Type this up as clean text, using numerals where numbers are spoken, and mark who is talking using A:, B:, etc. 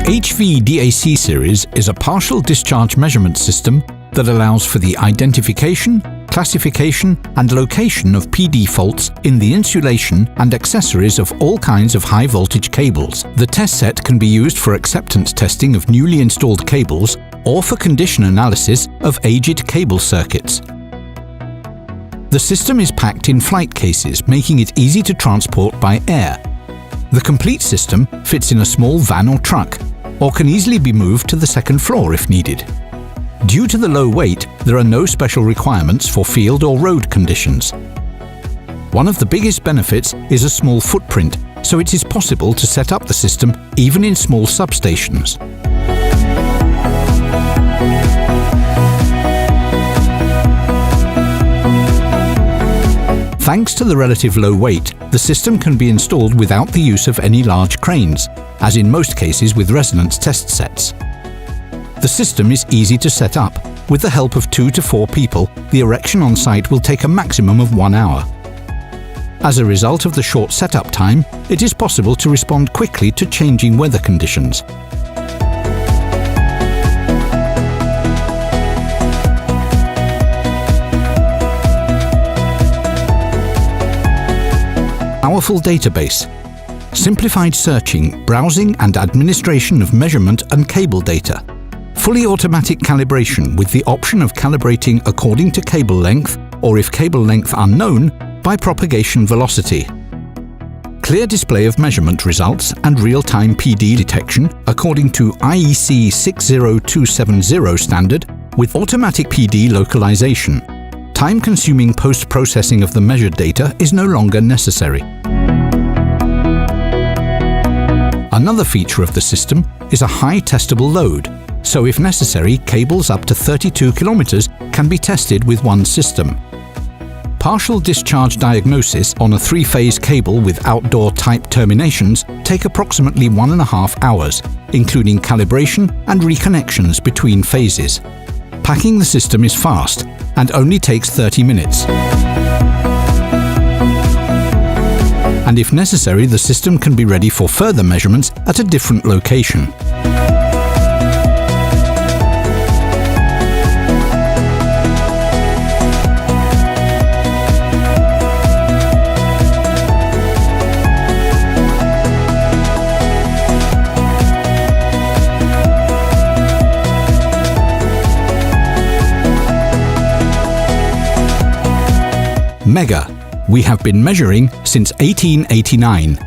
A: HV DAC Series is a partial discharge measurement system that allows for the identification, classification and location of PD faults in the insulation and accessories of all kinds of high-voltage cables. The test set can be used for acceptance testing of newly installed cables or for condition analysis of aged cable circuits. The system is packed in flight cases, making it easy to transport by air. The complete system fits in a small van or truck, or can easily be moved to the second floor if needed. Due to the low weight, there are no special requirements for field or road conditions. One of the biggest benefits is a small footprint, so it is possible to set up the system even in small substations. Thanks to the relative low weight, the system can be installed without the use of any large cranes, as in most cases with resonance test sets. The system is easy to set up. With the help of 2 to 4 people, the erection on site will take a maximum of 1 hour. As a result of the short setup time, it is possible to respond quickly to changing weather conditions. Powerful database, simplified searching, browsing and administration of measurement and cable data, fully automatic calibration with the option of calibrating according to cable length or, if cable length unknown, by propagation velocity, clear display of measurement results and real-time PD detection according to IEC 60270 standard with automatic PD localization. Time-consuming post-processing of the measured data is no longer necessary. Another feature of the system is a high testable load, so if necessary, cables up to 32 kilometers can be tested with one system. Partial discharge diagnosis on a 3-phase cable with outdoor type terminations take approximately 1.5 hours, including calibration and reconnections between phases. Packing the system is fast and only takes 30 minutes. And if necessary, the system can be ready for further measurements at a different location. Mega. We have been measuring since 1889.